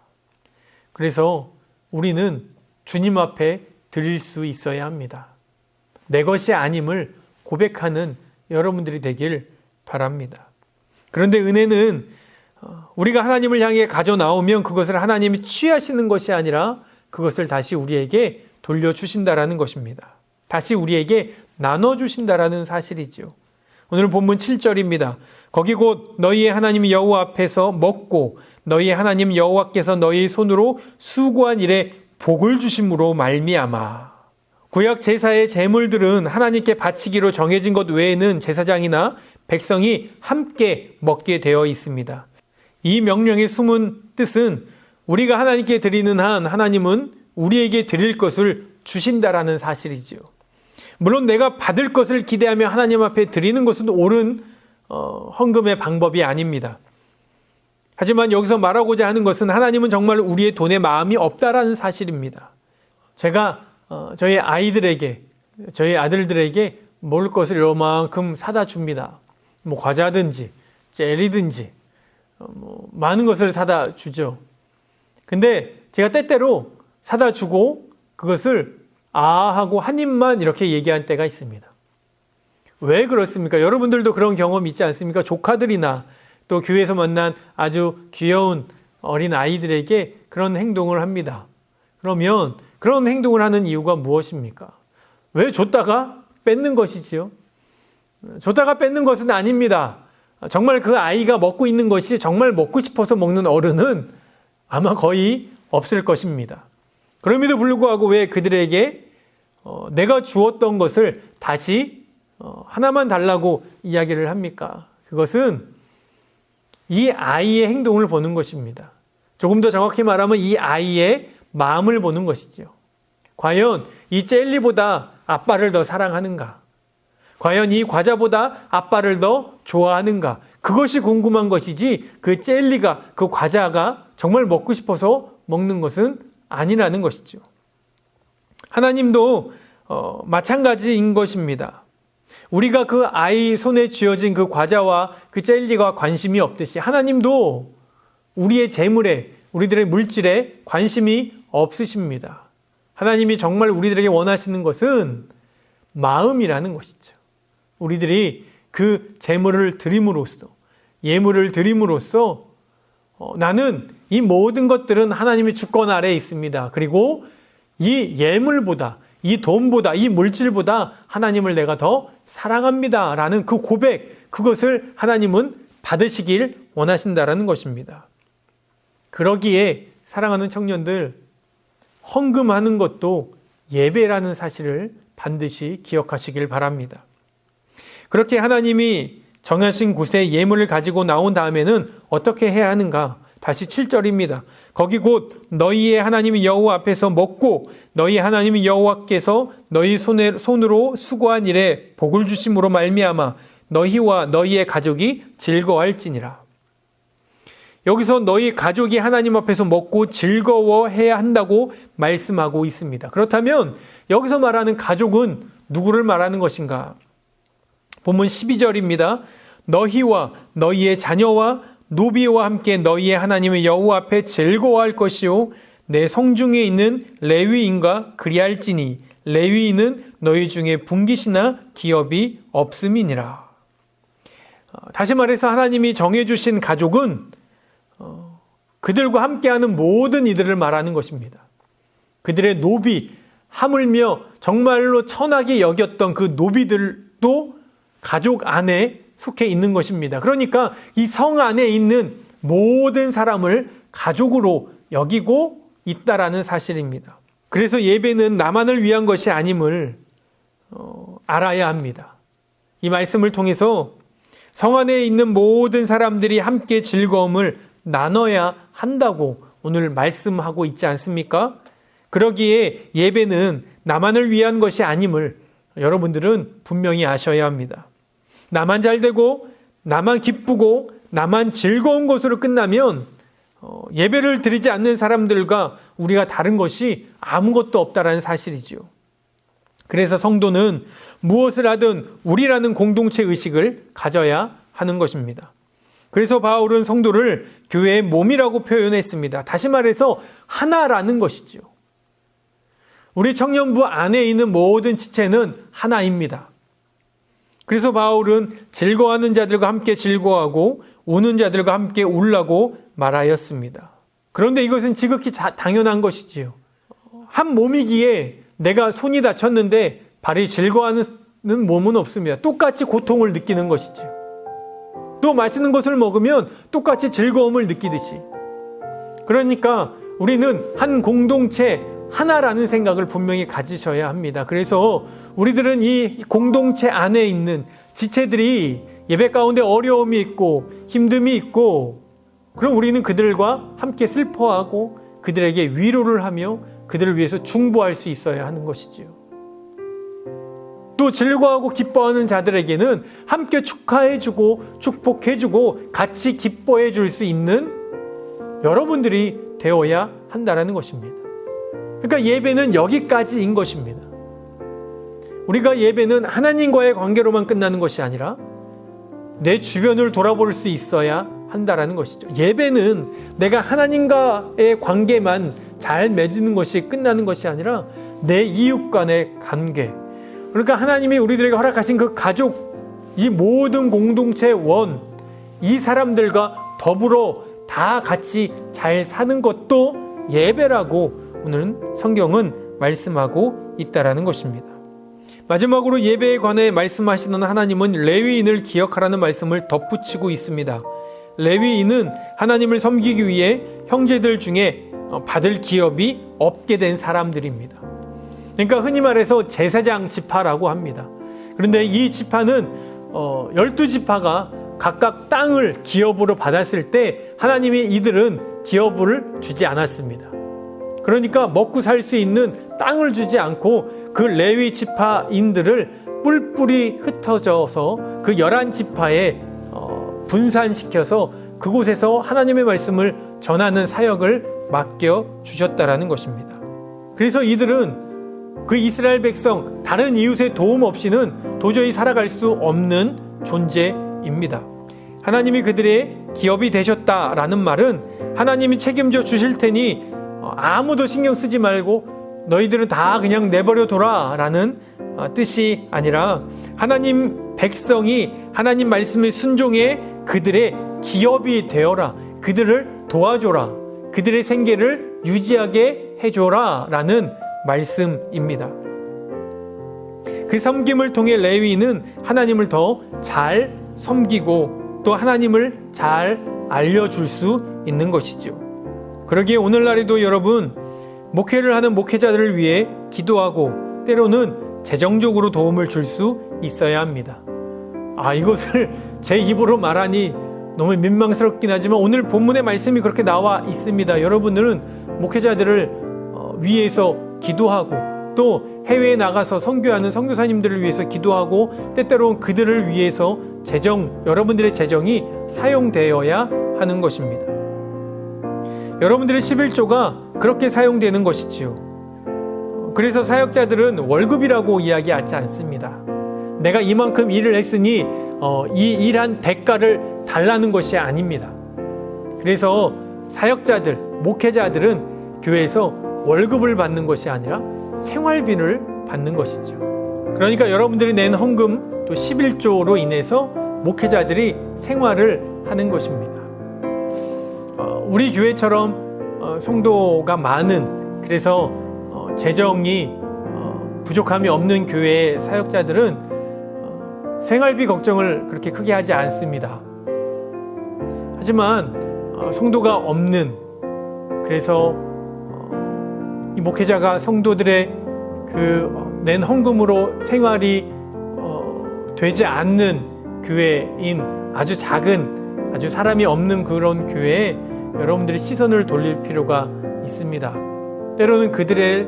그래서 우리는 주님 앞에 드릴 수 있어야 합니다. 내 것이 아님을 고백하는 여러분들이 되길 바랍니다. 그런데 은혜는 우리가 하나님을 향해 가져 나오면 그것을 하나님이 취하시는 것이 아니라 그것을 다시 우리에게 돌려주신다라는 것입니다. 다시 우리에게 나눠주신다라는 사실이죠. 오늘 본문 7절입니다. 거기 곧 너희의 하나님 여호와 앞에서 먹고 너희의 하나님 여호와께서 너희의 손으로 수고한 일에 복을 주심으로 말미암아. 구약 제사의 제물들은 하나님께 바치기로 정해진 것 외에는 제사장이나 백성이 함께 먹게 되어 있습니다. 이 명령의 숨은 뜻은 우리가 하나님께 드리는 한 하나님은 우리에게 드릴 것을 주신다라는 사실이죠. 물론 내가 받을 것을 기대하며 하나님 앞에 드리는 것은 옳은 헌금의 방법이 아닙니다. 하지만 여기서 말하고자 하는 것은 하나님은 정말 우리의 돈에 마음이 없다라는 사실입니다. 제가 저희 아이들에게, 저희 아들들에게 먹을 것을 이만큼 사다 줍니다. 뭐 과자든지 젤리든지 많은 것을 사다 주죠. 근데 제가 때때로 사다 주고 그것을 하고 한 입만 이렇게 얘기한 때가 있습니다. 왜 그렇습니까? 여러분들도 그런 경험 있지 않습니까? 조카들이나 또 교회에서 만난 아주 귀여운 어린 아이들에게 그런 행동을 합니다. 그러면 그런 행동을 하는 이유가 무엇입니까? 왜 줬다가 뺏는 것이지요? 줬다가 뺏는 것은 아닙니다. 정말 그 아이가 먹고 있는 것이 정말 먹고 싶어서 먹는 어른은 아마 거의 없을 것입니다. 그럼에도 불구하고 왜 그들에게 내가 주었던 것을 다시 하나만 달라고 이야기를 합니까? 그것은 이 아이의 행동을 보는 것입니다. 조금 더 정확히 말하면 이 아이의 마음을 보는 것이죠. 과연 이 젤리보다 아빠를 더 사랑하는가? 과연 이 과자보다 아빠를 더 좋아하는가? 그것이 궁금한 것이지 그 젤리가, 그 과자가 정말 먹고 싶어서 먹는 것은 아니라는 것이죠. 하나님도 마찬가지인 것입니다. 우리가 그 아이 손에 쥐어진 그 과자와 그 젤리가 관심이 없듯이 하나님도 우리의 재물에, 우리들의 물질에 관심이 없으십니다. 하나님이 정말 우리들에게 원하시는 것은 마음이라는 것이죠. 우리들이 그 재물을 드림으로써, 예물을 드림으로써 나는 이 모든 것들은 하나님의 주권 아래에 있습니다. 그리고 이 예물보다, 이 돈보다, 이 물질보다 하나님을 내가 더 사랑합니다 라는 그 고백, 그것을 하나님은 받으시길 원하신다라는 것입니다. 그러기에 사랑하는 청년들, 헌금하는 것도 예배라는 사실을 반드시 기억하시길 바랍니다. 그렇게 하나님이 정하신 곳에 예물을 가지고 나온 다음에는 어떻게 해야 하는가? 다시 7절입니다. 거기 곧 너희의 하나님 여호와 앞에서 먹고 너희 하나님 여호와께서 너희 손으로 수고한 일에 복을 주심으로 말미암아 너희와 너희의 가족이 즐거워할지니라. 여기서 너희 가족이 하나님 앞에서 먹고 즐거워해야 한다고 말씀하고 있습니다. 그렇다면 여기서 말하는 가족은 누구를 말하는 것인가? 본문 12절입니다. 너희와 너희의 자녀와 노비와 함께 너희의 하나님의 여호와 앞에 즐거워할 것이요 내 성중에 있는 레위인과 그리할지니 레위인은 너희 중에 분깃이나 기업이 없음이니라. 다시 말해서 하나님이 정해주신 가족은 그들과 함께하는 모든 이들을 말하는 것입니다. 그들의 노비, 하물며 정말로 천하게 여겼던 그 노비들도 가족 안에 속해 있는 것입니다. 그러니까 이 성 안에 있는 모든 사람을 가족으로 여기고 있다라는 사실입니다. 그래서 예배는 나만을 위한 것이 아님을 알아야 합니다. 이 말씀을 통해서 성 안에 있는 모든 사람들이 함께 즐거움을 나눠야 한다고 오늘 말씀하고 있지 않습니까? 그러기에 예배는 나만을 위한 것이 아님을 여러분들은 분명히 아셔야 합니다. 나만 잘 되고 나만 기쁘고 나만 즐거운 것으로 끝나면 예배를 드리지 않는 사람들과 우리가 다른 것이 아무것도 없다라는 사실이죠. 그래서 성도는 무엇을 하든 우리라는 공동체 의식을 가져야 하는 것입니다. 그래서 바울은 성도를 교회의 몸이라고 표현했습니다. 다시 말해서 하나라는 것이죠. 우리 청년부 안에 있는 모든 지체는 하나입니다. 그래서 바울은 즐거워하는 자들과 함께 즐거워하고 우는 자들과 함께 울라고 말하였습니다. 그런데 이것은 지극히 당연한 것이지요. 한 몸이기에 내가 손이 다쳤는데 발이 즐거워하는 몸은 없습니다. 똑같이 고통을 느끼는 것이지요. 또 맛있는 것을 먹으면 똑같이 즐거움을 느끼듯이. 그러니까 우리는 한 공동체 하나라는 생각을 분명히 가지셔야 합니다. 그래서 우리들은 이 공동체 안에 있는 지체들이 예배 가운데 어려움이 있고 힘듦이 있고 그럼 우리는 그들과 함께 슬퍼하고 그들에게 위로를 하며 그들을 위해서 중보할 수 있어야 하는 것이지요. 또 즐거워하고 기뻐하는 자들에게는 함께 축하해주고 축복해주고 같이 기뻐해 줄 수 있는 여러분들이 되어야 한다는 것입니다. 그러니까 예배는 여기까지인 것입니다. 우리가 예배는 하나님과의 관계로만 끝나는 것이 아니라 내 주변을 돌아볼 수 있어야 한다는 것이죠. 예배는 내가 하나님과의 관계만 잘 맺는 것이 끝나는 것이 아니라 내 이웃 간의 관계, 그러니까 하나님이 우리들에게 허락하신 그 가족, 이 모든 공동체 원, 이 사람들과 더불어 다 같이 잘 사는 것도 예배라고 오늘은 성경은 말씀하고 있다라는 것입니다. 마지막으로 예배에 관해 말씀하시는 하나님은 레위인을 기억하라는 말씀을 덧붙이고 있습니다. 레위인은 하나님을 섬기기 위해 형제들 중에 받을 기업이 없게 된 사람들입니다. 그러니까 흔히 말해서 제사장 지파라고 합니다. 그런데 이 지파는 12지파가 각각 땅을 기업으로 받았을 때 하나님이 이들은 기업을 주지 않았습니다. 그러니까 먹고 살 수 있는 땅을 주지 않고 그 레위 지파인들을 뿔뿔이 흩어져서 그 11지파에 분산시켜서 그곳에서 하나님의 말씀을 전하는 사역을 맡겨 주셨다라는 것입니다. 그래서 이들은 그 이스라엘 백성 다른 이웃의 도움 없이는 도저히 살아갈 수 없는 존재입니다. 하나님이 그들의 기업이 되셨다라는 말은 하나님이 책임져 주실 테니 아무도 신경 쓰지 말고 너희들은 다 그냥 내버려 둬라 라는 뜻이 아니라 하나님 백성이 하나님 말씀에 순종해 그들의 기업이 되어라, 그들을 도와줘라, 그들의 생계를 유지하게 해줘라 라는 말씀입니다. 그 섬김을 통해 레위인은 하나님을 더 잘 섬기고 또 하나님을 잘 알려줄 수 있는 것이죠. 그러기에 오늘날에도 여러분, 목회를 하는 목회자들을 위해 기도하고 때로는 재정적으로 도움을 줄 수 있어야 합니다. 이것을 제 입으로 말하니 너무 민망스럽긴 하지만 오늘 본문의 말씀이 그렇게 나와 있습니다. 여러분들은 목회자들을 위해서 기도하고 또 해외에 나가서 선교하는 선교사님들을 위해서 기도하고 때때로는 그들을 위해서 여러분들의 재정이 사용되어야 하는 것입니다. 여러분들의 11조가 그렇게 사용되는 것이지요. 그래서 사역자들은 월급이라고 이야기하지 않습니다. 내가 이만큼 일을 했으니 이 일한 대가를 달라는 것이 아닙니다. 그래서 사역자들, 목회자들은 교회에서 월급을 받는 것이 아니라 생활비를 받는 것이죠. 그러니까 여러분들이 낸 헌금 또 11조로 인해서 목회자들이 생활을 하는 것입니다. 우리 교회처럼 성도가 많은, 그래서 재정이 부족함이 없는 교회의 사역자들은 생활비 걱정을 그렇게 크게 하지 않습니다. 하지만 성도가 없는, 그래서 이 목회자가 성도들의 낸 헌금으로 생활이 되지 않는 교회인 아주 작은, 아주 사람이 없는 그런 교회에 여러분들이 시선을 돌릴 필요가 있습니다. 때로는 그들의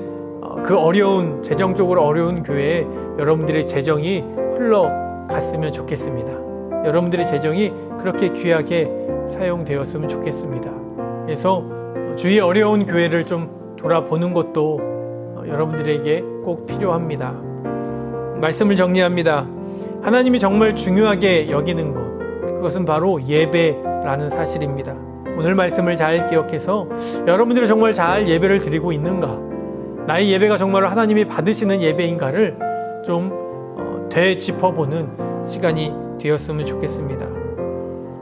그 어려운, 재정적으로 어려운 교회에 여러분들의 재정이 흘러갔으면 좋겠습니다. 여러분들의 재정이 그렇게 귀하게 사용되었으면 좋겠습니다. 그래서 주위의 어려운 교회를 좀 돌아보는 것도 여러분들에게 꼭 필요합니다. 말씀을 정리합니다. 하나님이 정말 중요하게 여기는 것, 그것은 바로 예배라는 사실입니다. 오늘 말씀을 잘 기억해서 여러분들이 정말 잘 예배를 드리고 있는가, 나의 예배가 정말 하나님이 받으시는 예배인가를 좀 되짚어보는 시간이 되었으면 좋겠습니다.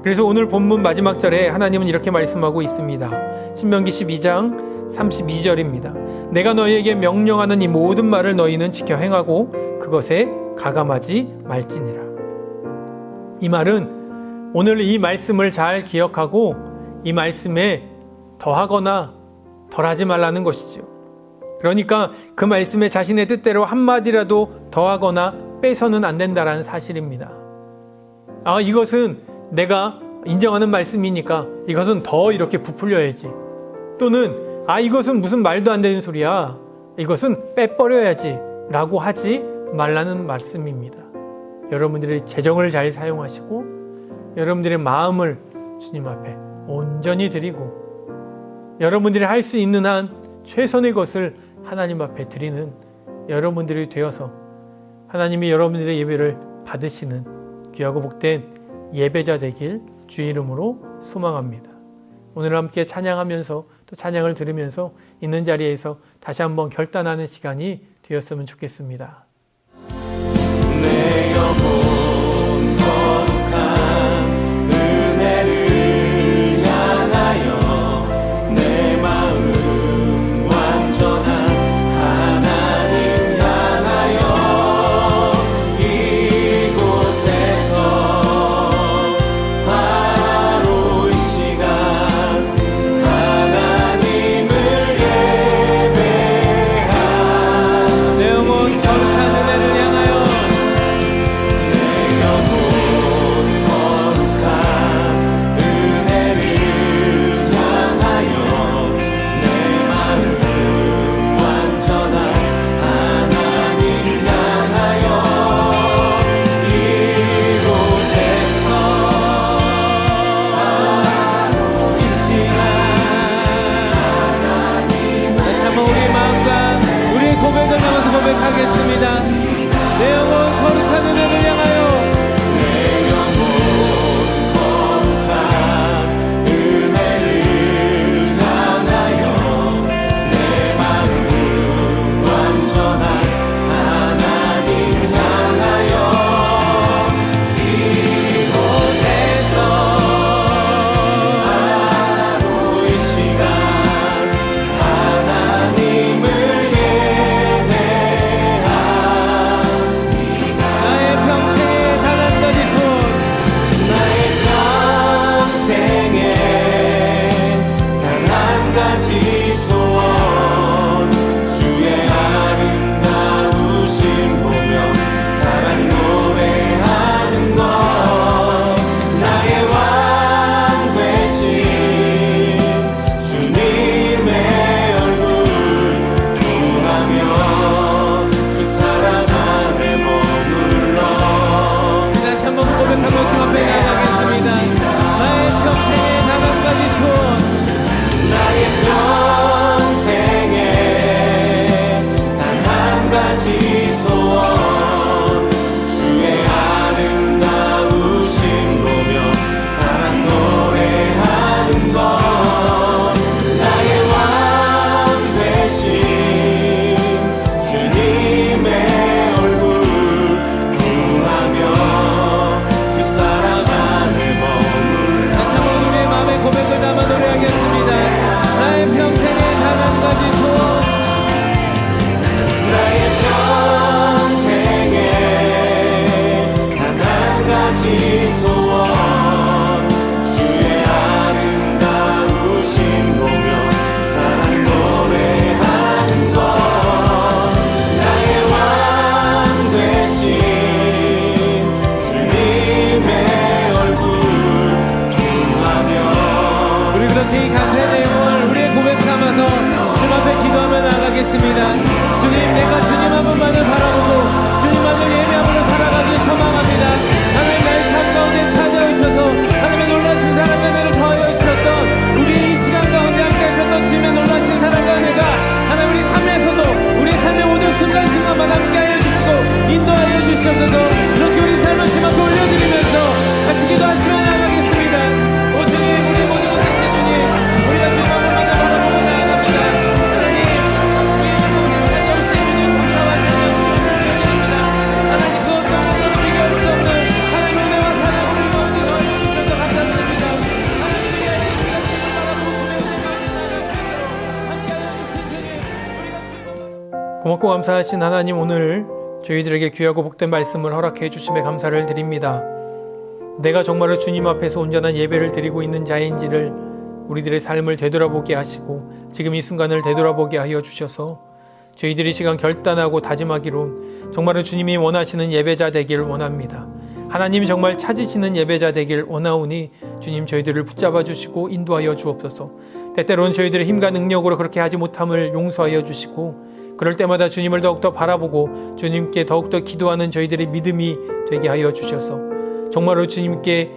그래서 오늘 본문 마지막 절에 하나님은 이렇게 말씀하고 있습니다. 신명기 12장 32절입니다. 내가 너희에게 명령하는 이 모든 말을 너희는 지켜 행하고 그것에 가감하지 말지니라. 이 말은 오늘 이 말씀을 잘 기억하고 이 말씀에 더하거나 덜하지 말라는 것이죠. 그러니까 그 말씀에 자신의 뜻대로 한마디라도 더하거나 빼서는 안 된다는 사실입니다. 이것은 내가 인정하는 말씀이니까 이것은 더 이렇게 부풀려야지, 또는 이것은 무슨 말도 안 되는 소리야, 이것은 빼버려야지 라고 하지 말라는 말씀입니다. 여러분들의 재정을 잘 사용하시고 여러분들의 마음을 주님 앞에 온전히 드리고 여러분들이 할 수 있는 한 최선의 것을 하나님 앞에 드리는 여러분들이 되어서 하나님이 여러분들의 예배를 받으시는 귀하고 복된 예배자 되길 주의 이름으로 소망합니다. 오늘 함께 찬양하면서 또 찬양을 들으면서 있는 자리에서 다시 한번 결단하는 시간이 되었으면 좋겠습니다. 내 영혼 거룩한 은혜를 향하여 내 마음 완전한 하나님 향하여 이곳에서 바로 이 시간 하나님을 예배하 내 영혼 거룩한 은혜를 향하여 내 이렇게 이 간절의 내용을 우리의 고백 삼아서 주님 앞에 기도하며 나가겠습니다. 주님, 내가 주님 한 분만을 바라보고 주님만을 예배함으로 살아가길 소망합니다. 하나님, 나의 삶 가운데 찾아오셔서 하나님의 놀라신 사랑과 은혜를 더하여 주셨던 우리 이 시간 가운데 함께 하셨던 주님의 놀라신 사랑과 은혜가 하나님 우리 삶에서도 우리 삶의 모든 순간순간만 함께 하여 주시고 인도하여 주셔서 이렇게 우리 삶을 주님 앞에 올려드리면서 같이 기도하시며 나가겠습니다. 오 주님, 우리 모든 것 되신 주님, 우리가 주님 한 분만을 바라보고 나아갑니다. 하나님, 주님 찾아오신 주님 감사와 찬양 드립니다. 하나님, 그 어떤 것도 비교할 수 없는 하나님 은혜와 사랑을 가운데 더하여 주셔서 감사드립니다. 하나님, 우리가 주님을 바라보고 주님의 함께하여 주신 주님, 우리가 주님을 고맙고 감사하신 하나님, 오늘 저희들에게 귀하고 복된 말씀을 허락해 주심에 감사를 드립니다. 내가 정말로 주님 앞에서 온전한 예배를 드리고 있는 자인지를 우리들의 삶을 되돌아보게 하시고 지금 이 순간을 되돌아보게 하여 주셔서 저희들이 시간 결단하고 다짐하기로 정말로 주님이 원하시는 예배자 되기를 원합니다. 하나님이 정말 찾으시는 예배자 되길 원하오니 주님, 저희들을 붙잡아 주시고 인도하여 주옵소서. 때때로는 저희들의 힘과 능력으로 그렇게 하지 못함을 용서하여 주시고 그럴 때마다 주님을 더욱더 바라보고 주님께 더욱더 기도하는 저희들의 믿음이 되게 하여 주셔서 정말로 주님이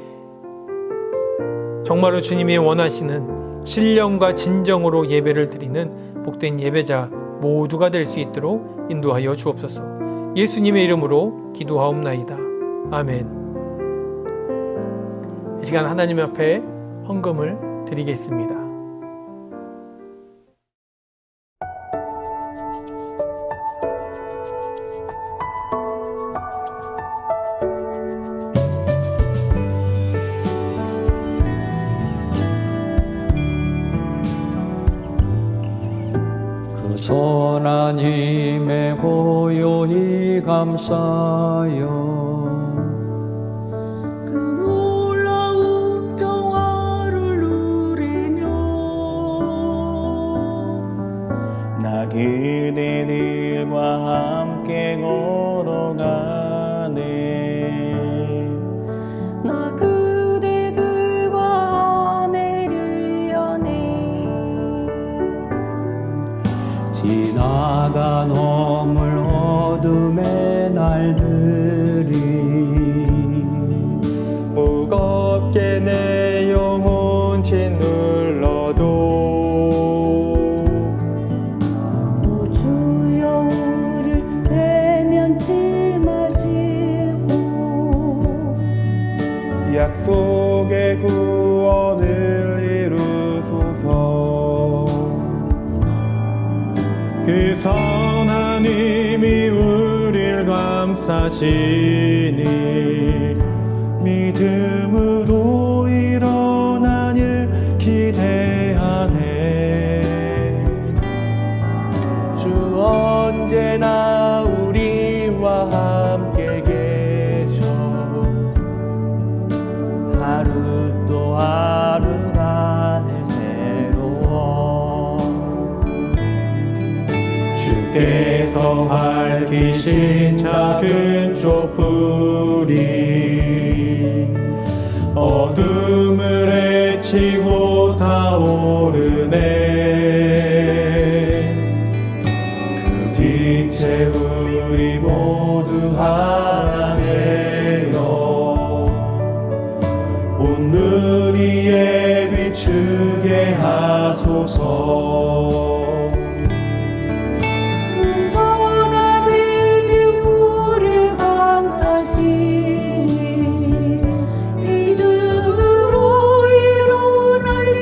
원하시는 신령과 진정으로 예배를 드리는 복된 예배자 모두가 될 수 있도록 인도하여 주옵소서. 예수님의 이름으로 기도하옵나이다. 아멘. 이 시간 하나님 앞에 헌금을 드리겠습니다. 하나님의 고요히 감사여 그 놀라운 평화를 누리며 나 그대들과 함께 걸어가네. 나 그대들과 하늘을 여네. 지나간 허물 어둠의 날들이 무겁게 내 영혼 짓눌러도 주여 우리를 외면치 마시고 약속의 구원을 이루소서. 그 선하님이 우릴 감싸시니 믿음으로 일어난 일 기대하네. 주 언제나 우리와 함께 계셔. 하루 또 하루가 늘 새로워. 주께서 밝히신 작은 촛불이 어둠을 헤치고 타오르네. 그 빛에 우리 모두 하나 되어 오늘 위에 비추게 하소서. 그 선하님이 우리를 감싸시니 믿음으로 일어날 일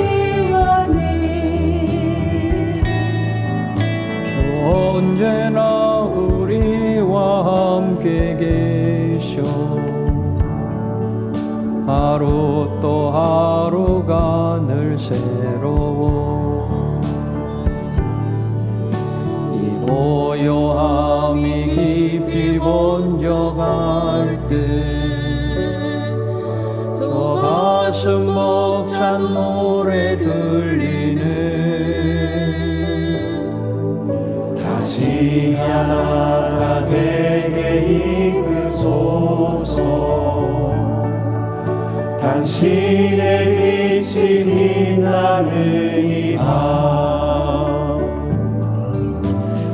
기대하네. 주 언제나 우리와 함께 계셔. 하루 또 하루가 늘 새로워. 이 고요함이 깊이 번져갈 때 저 가슴 벅찬 노래 들리네. 다시 하나가 되게 이끄소서. 당신의 빛이 빛나느니라.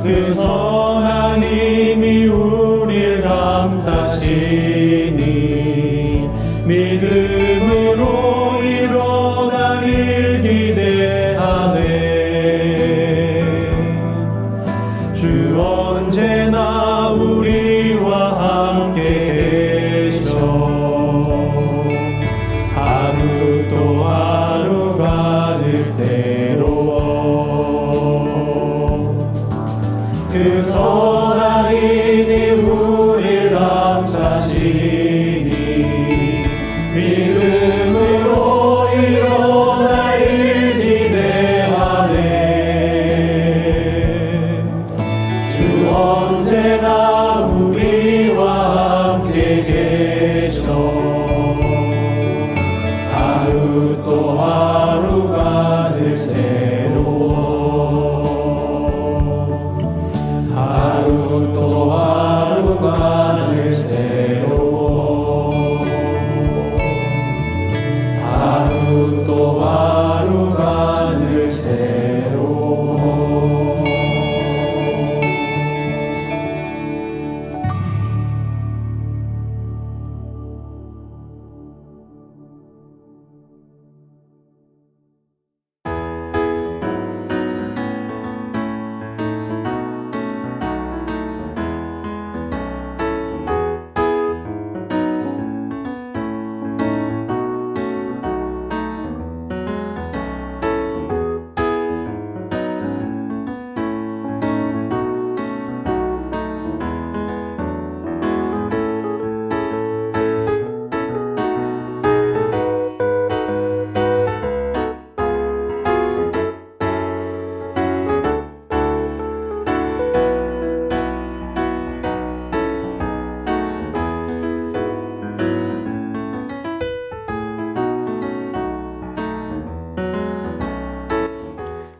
그 선한 힘이 우릴 감싸시니 믿음으로 일어날 일 기대하네. 주 언제나 우리와 함께 계셔. 하루 또 하루가 늘 새로워. 그 선한 힘이 우릴 감싸시니 믿음으로 일어날 일 기대하네. 주 언제나 우리와 함께 계셔. 하루 또 하루가 늘 새로워. 하루 또 하루가 늘 새로워. 하루 또 하루가 늘 새로워.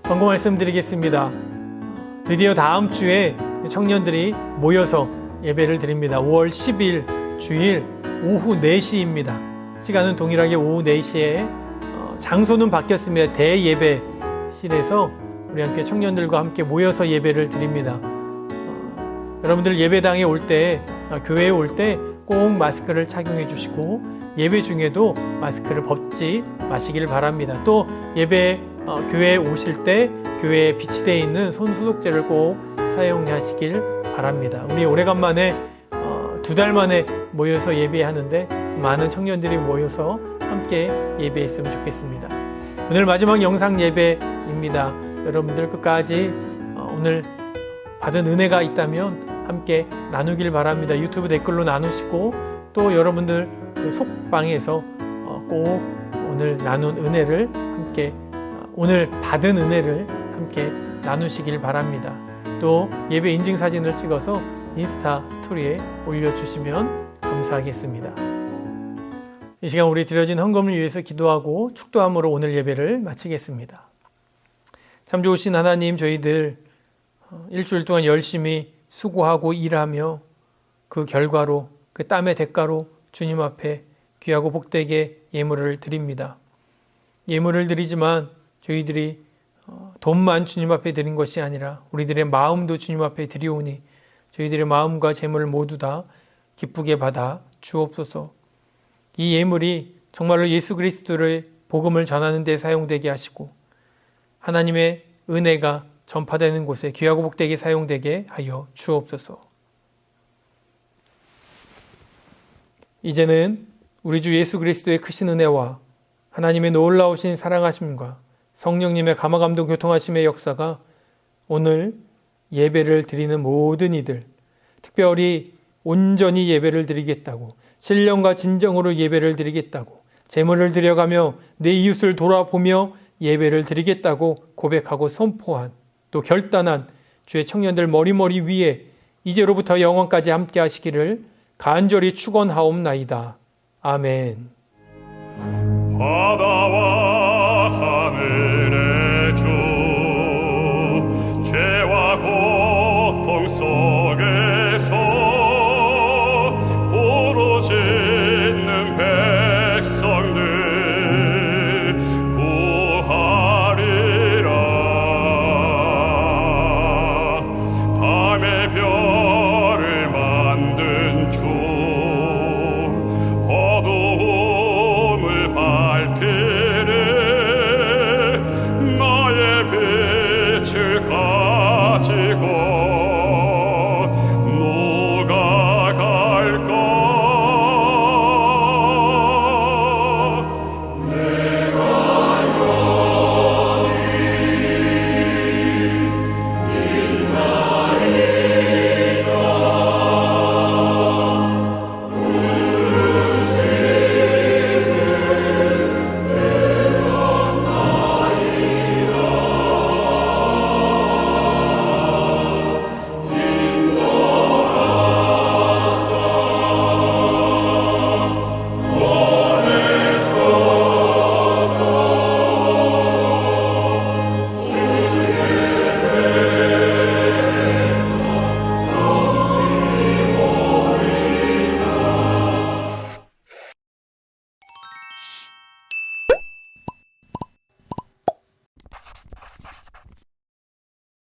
권고 말씀드리겠습니다. 드디어 다음 주에 청년들이 모여서 예배를 드립니다. 5월 10일 주일 오후 4시입니다. 시간은 동일하게 오후 4시에 장소는 바뀌었습니다. 대예배실에서 우리 함께 청년들과 함께 모여서 예배를 드립니다. 여러분들 예배당에 올 때, 교회에 올 때 꼭 마스크를 착용해 주시고 예배 중에도 마스크를 벗지 마시길 바랍니다. 또 교회에 오실 때 교회에 비치되어 있는 손 소독제를 꼭 사용하시길 바랍니다. 우리 오래간만에 2달 만에 모여서 예배하는데 많은 청년들이 모여서 함께 예배했으면 좋겠습니다. 오늘 마지막 영상 예배입니다. 여러분들 끝까지 오늘 받은 은혜가 있다면 함께 나누길 바랍니다. 유튜브 댓글로 나누시고 또 여러분들 그 속방에서 꼭 오늘 나눈 은혜를 함께 오늘 받은 은혜를 함께 나누시길 바랍니다. 또 예배 인증 사진을 찍어서 인스타 스토리에 올려주시면 감사하겠습니다. 이 시간 우리 드려진 헌금을 위해서 기도하고 축도함으로 오늘 예배를 마치겠습니다. 참 좋으신 하나님, 저희들 일주일 동안 열심히 수고하고 일하며 그 결과로 그 땀의 대가로 주님 앞에 귀하고 복되게 예물을 드립니다. 예물을 드리지만 저희들이 돈만 주님 앞에 드린 것이 아니라 우리들의 마음도 주님 앞에 드리오니 저희들의 마음과 재물을 모두 다 기쁘게 받아 주옵소서. 이 예물이 정말로 예수 그리스도의 복음을 전하는 데 사용되게 하시고 하나님의 은혜가 전파되는 곳에 귀하고 복되게 사용되게 하여 주옵소서. 이제는 우리 주 예수 그리스도의 크신 은혜와 하나님의 놀라우신 사랑하심과 성령님의 감화감동 교통하심의 역사가 오늘 예배를 드리는 모든 이들, 특별히 온전히 예배를 드리겠다고, 신령과 진정으로 예배를 드리겠다고, 제물을 드려가며 내 이웃을 돌아보며 예배를 드리겠다고 고백하고 선포한, 또 결단한 주의 청년들 머리머리 위에 이제로부터 영원까지 함께 하시기를 간절히 축원하옵나이다. 아멘. 바다와